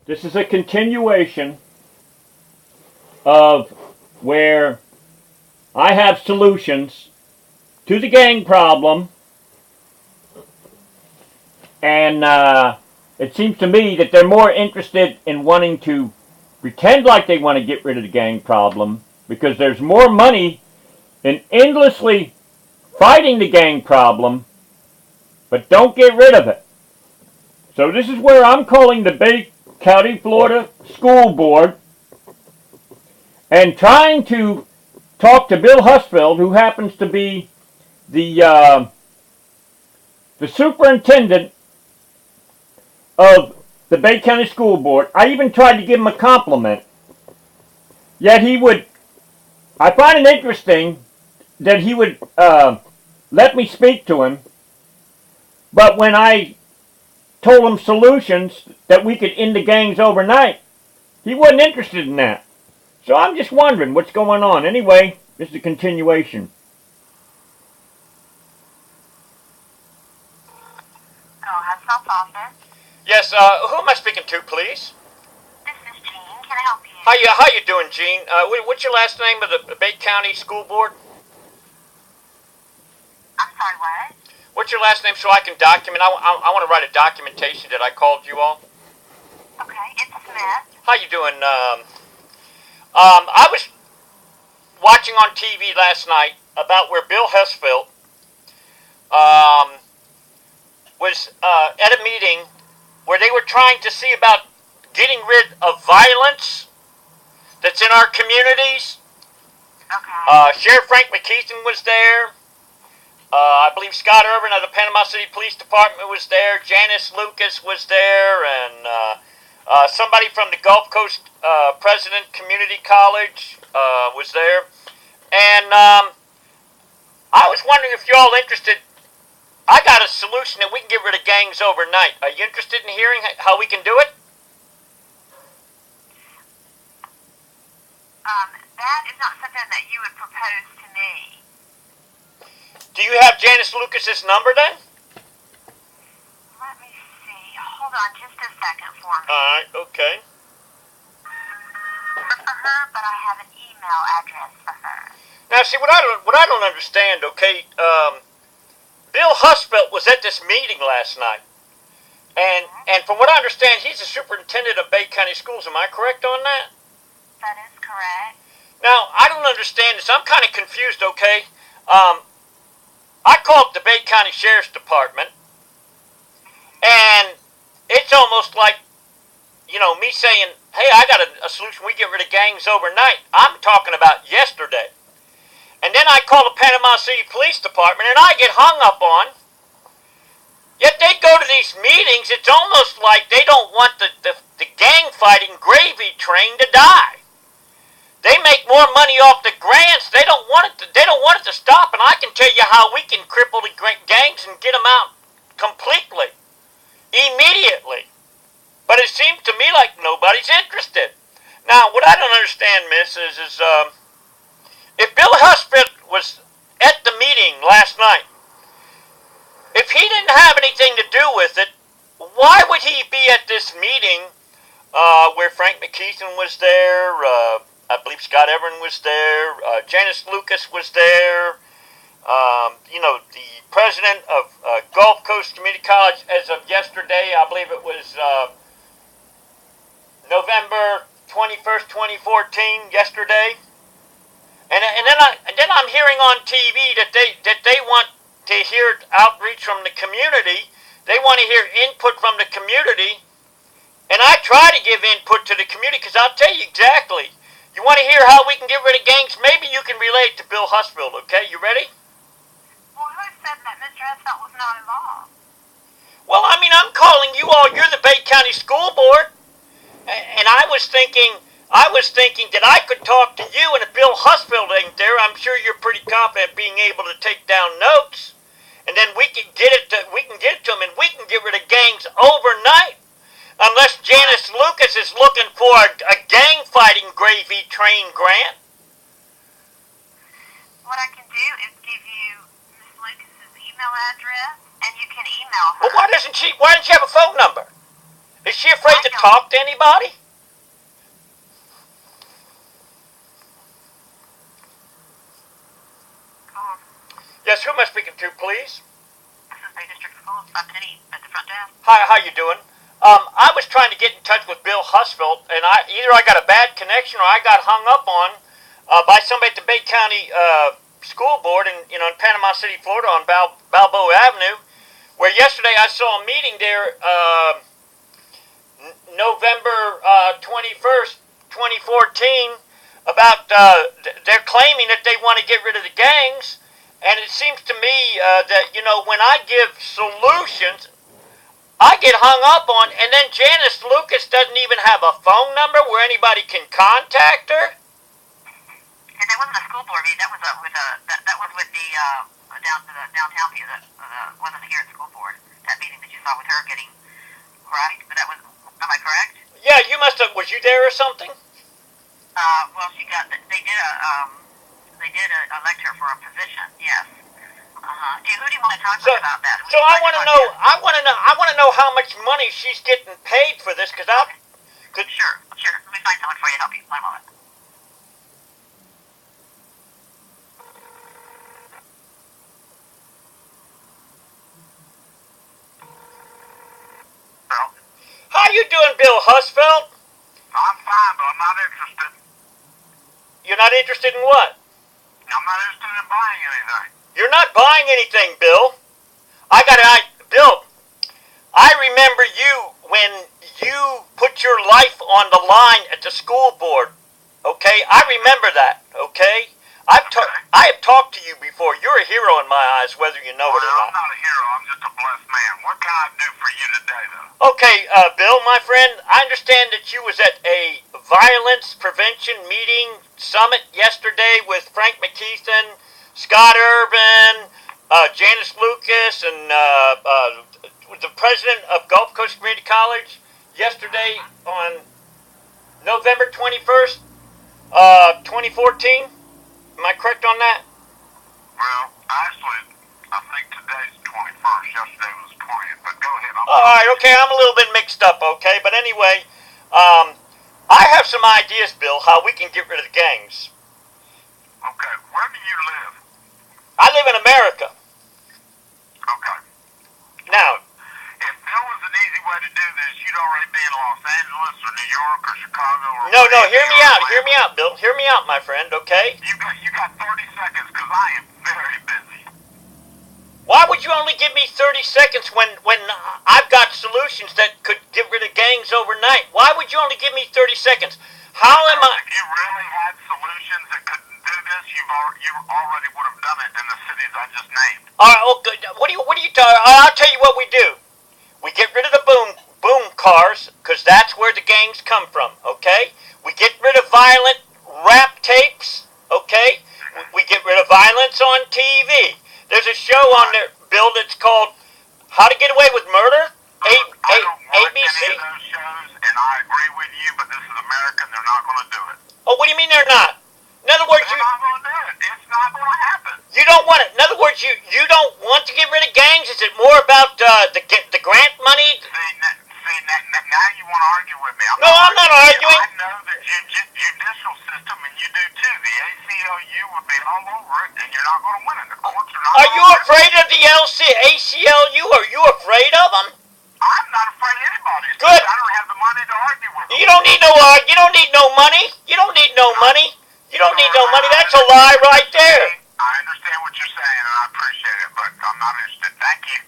This is a continuation of where I have solutions to the gang problem, and it seems to me that they're more interested in wanting to pretend like they want to get rid of the gang problem because there's more money in endlessly fighting the gang problem, but don't get rid of it. So this is where I'm calling the Bay County, Florida School Board and trying to talk to Bill Husfeld, who happens to be the superintendent of the Bay County School Board. I even tried to give him a compliment, yet he would. I find it interesting that he would let me speak to him, but when I told him solutions that we could end the gangs overnight, he wasn't interested in that. So I'm just wondering what's going on. Anyway, this is a continuation. Yes, who am I speaking to, please? This is Jean. Can I help you? How you doing, Jean? What's your last name of the Bay County School Board? I'm sorry, what? What's your last name so I can document? I want to write a documentation that I called you all. Okay, it's Smith. How you doing? I was watching on TV last night about where Bill Husfeld was at a meeting where they were trying to see about getting rid of violence that's in our communities. Okay. Sheriff Frank McKeithen was there. I believe Scott Irvin of the Panama City Police Department was there. Janice Lucas was there, and somebody from the Gulf Coast President Community College was there. And I was wondering if you're all interested. I got a solution that we can get rid of gangs overnight. Are you interested in hearing how we can do it? That is not something that you would propose to me. Do you have Janice Lucas's number then? Let me see. Hold on just a second for me. Alright, okay. For her, but I have an email address for her. Now see, what I don't understand, okay, Bill Husfeld was at this meeting last night. And from what I understand, he's the superintendent of Bay County Schools. Am I correct on that? That is correct. Now, I don't understand this. I'm kind of confused, okay? I called the Bay County Sheriff's Department, and it's almost like, you know, me saying, hey, I got a solution. We get rid of gangs overnight. I'm talking about yesterday. And then I call the Panama City Police Department, and I get hung up on. Yet they go to these meetings. It's almost like they don't want the gang-fighting gravy train to die. They make more money off the grants. They don't want it to stop. And I can tell you how we can cripple the gangs and get them out completely, immediately. But it seems to me like nobody's interested. Now, what I don't understand, Miss, is if Bill Husfeld was at the meeting last night, if he didn't have anything to do with it, why would he be at this meeting where Frank McKeithen was there, I believe Scott Everin was there, Janice Lucas was there, you know, the president of Gulf Coast Community College as of yesterday, I believe it was November 21st, 2014, yesterday. And then I'm hearing on TV that they want to hear outreach from the community. They want to hear input from the community. And I try to give input to the community because I'll tell you exactly. You want to hear how we can get rid of gangs? Maybe you can relate to Bill Husfeld, okay? You ready? Well, who said that Mr. Husfeld was not involved? Well, I mean, I'm calling you all. You're the Bay County School Board. And I was thinking that I could talk to you, and if Bill Husfeld ain't there, I'm sure you're pretty confident being able to take down notes. And then we can get it to him, and we can get rid of gangs overnight. Unless Janice Lucas is looking for a gang-fighting gravy train grant. What I can do is give you Miss Lucas's email address, and you can email her. Well, why doesn't she have a phone number? Is she afraid to talk to anybody? Yes, who am I speaking to, please? This is Bay District Schools. I'm Penny at the front desk. Hi, how you doing? I was trying to get in touch with Bill Husfeld, and either I got a bad connection or I got hung up on by somebody at the Bay County School Board in Panama City, Florida, on Balboa Avenue, where yesterday I saw a meeting there, November 21st, 2014, about they're claiming that they want to get rid of the gangs. And it seems to me that, when I give solutions, I get hung up on, and then Janice Lucas doesn't even have a phone number where anybody can contact her. Yeah, that wasn't a school board meeting. That was with the downtown view. That wasn't here at school board. That meeting that you saw with her getting correct. But that was. Am I correct? Yeah, you must have. Was you there or something? Well, she got. They did elect her for a position. Yes. Who do you want to talk to about that? So I want to know. I want to know how much money she's getting paid for this, because I. Sure. Let me find someone for you to help you. One moment. Bill? How you doing, Bill Husfeld? I'm fine, but I'm not interested. You're not interested in what? I'm not interested in buying anything. You're not buying anything, Bill. Bill, I remember you when you put your life on the line at the school board. Okay, I remember that. Okay, I have talked to you before. You're a hero in my eyes, whether you know it or I'm not. not a hero. I'm just a blessed man. What can I do for you today, though? Okay, Bill, my friend, I understand that you was at a violence prevention meeting summit yesterday with Frank McKeithen, Scott Urban, Janice Lucas, and the president of Gulf Coast Community College yesterday on November 21st, 2014. Am I correct on that? Well, actually, I think today's 21st. Yesterday was 20th, but go ahead. All right, okay, I'm a little bit mixed up, okay? But anyway, I have some ideas, Bill, how we can get rid of the gangs. Okay, where do you live? I live in America. Okay. Now, If there was an easy way to do this, you'd already be in Los Angeles or New York or Chicago or... no, hear me out, Bill. Hear me out, my friend, okay? You got 30 seconds, because I am very busy. Why would you only give me 30 seconds when I've got solutions that could get rid of gangs overnight? Why would you only give me 30 seconds? How am I... If you really had solutions that could do this, you already would have done it in the cities I just named. All right, well, good. What do you tell? I'll tell you what we do. We get rid of the boom cars, because that's where the gangs come from, okay? We get rid of violent rap tapes, okay? We get rid of violence on TV. There's a show on there, Bill, that's called How to Get Away with Murder. I don't watch ABC. any of those shows, and I agree with you, but this is America, and they're not going to do it. Oh, what do you mean they're not? In other words, They're not going to do it. It's not going to happen. you don't want it. In other words, you don't want to get rid of gangs? Is it more about the grant money? See, now you want to argue with me. I'm not arguing. I know the judicial system, and you do too. The ACLU would be all over it, and you're not going to win it. The courts are not. Are you afraid of the ACLU? Are you afraid of them? I'm not afraid of anybody. Good. I don't have the money to argue with them. You don't need no money. You don't need no money. You don't need no money. That's a lie right there. I understand what you're saying, and I appreciate it, but I'm not interested. Thank you.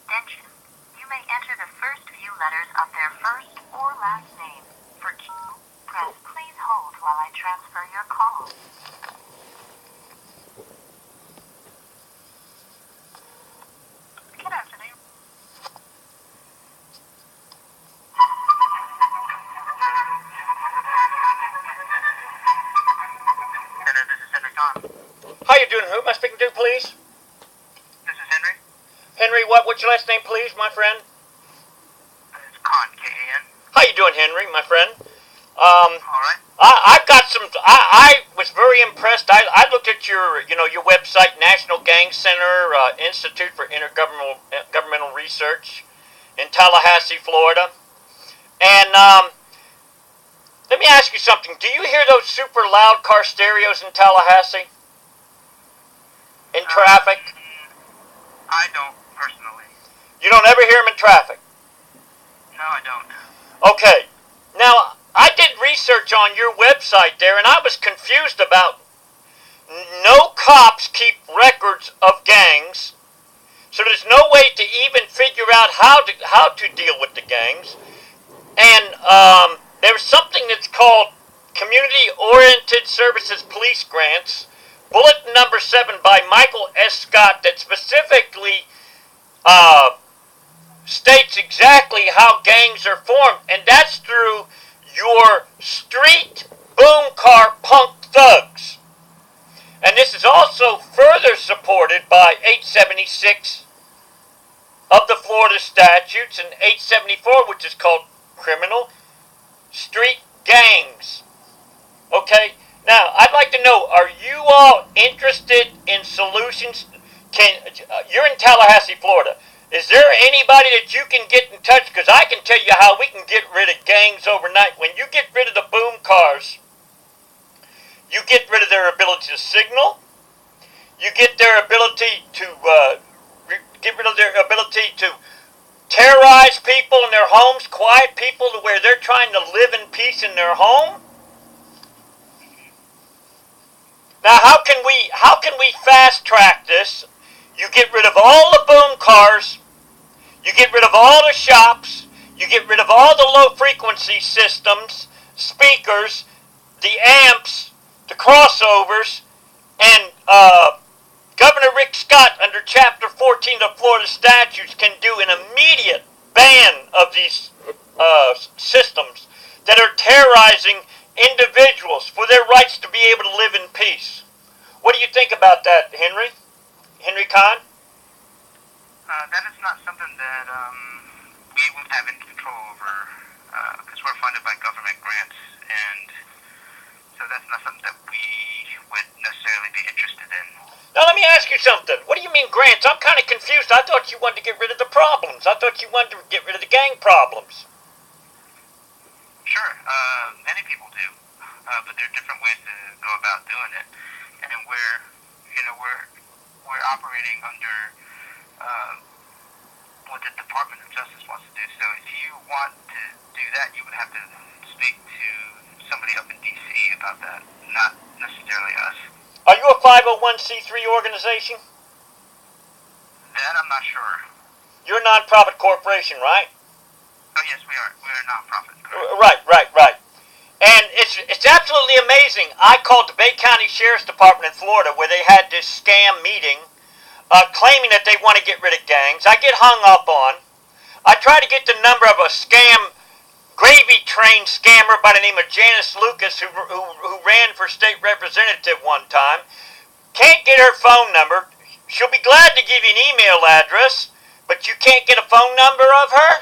Attention. You may enter the first few letters of their first or last name. For Q, press please hold while I transfer your call. Good afternoon. Hello, this is Henry Kahn. How you doing? Who am I speaking to, please? This is Henry. Henry, what's your last name, please, my friend? It's Kahn, K-A-N. How you doing, Henry, my friend? All right. I've got some. I was very impressed. I looked at your website, National Gang Center Institute for Intergovernmental Research in Tallahassee, Florida. And let me ask you something. Do you hear those super loud car stereos in Tallahassee? In traffic? I don't personally. You don't ever hear them in traffic? No, I don't. Okay. Now, I did research on your website there, and I was confused about no cops keep records of gangs, so there's no way to even figure out how to deal with the gangs. And there's something that's called Community-Oriented Services Police Grants, bulletin number 7 by Michael S. Scott, that specifically states exactly how gangs are formed, and that's through your street boom car punk thugs. And this is also further supported by 876 of the Florida statutes and 874, which is called criminal street gangs. Okay, now I'd like to know, are you all interested in solutions? You're in Tallahassee, Florida. Is there anybody that you can get in touch? Because I can tell you how we can get rid of gangs overnight. When you get rid of the boom cars, you get rid of their ability to signal. You get their ability to get rid of their ability to terrorize people in their homes, quiet people to where they're trying to live in peace in their home. Now, how can we fast track this? You get rid of all the boom cars. You get rid of all the shops. You get rid of all the low frequency systems, speakers, the amps, the crossovers, and Governor Rick Scott, under Chapter 14 of Florida statutes, can do an immediate ban of these systems that are terrorizing individuals for their rights to be able to live in peace. What do you think about that, Henry? Henry Kahn? That is not something that we would have any control over, because we're funded by government grants, and so that's not something that we would necessarily be interested in. Now let me ask you something. What do you mean grants? I'm kind of confused. I thought you wanted to get rid of the problems. I thought you wanted to get rid of the gang problems. Sure, many people do, but there are different ways to go about doing it, and we're operating under what the Department of Justice wants to do. So if you want to do that, you would have to speak to somebody up in D.C. about that, not necessarily us. Are you a 501c3 organization? That I'm not sure. You're a non-profit corporation, right? Oh yes, we are. We're a non-profit. Correct. Right. And it's absolutely amazing. I called the Bay County Sheriff's Department in Florida where they had this scam meeting claiming that they want to get rid of gangs. I get hung up on. I try to get the number of a scam gravy train scammer by the name of Janice Lucas who ran for state representative one time. Can't get her phone number. She'll be glad to give you an email address, but you can't get a phone number of her?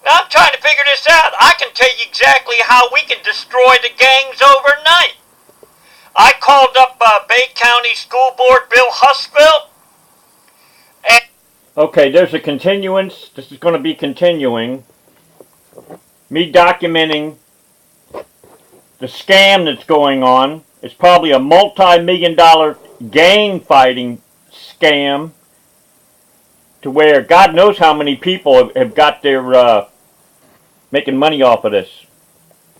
Now I'm trying to figure this out. I can tell you exactly how we can destroy the gangs overnight. I called up Bay County School Board Bill Husfeld. Okay, there's a continuance. This is going to be continuing. Me documenting the scam that's going on. It's probably a multi-million-dollar gang fighting scam to where God knows how many people have got their making money off of this.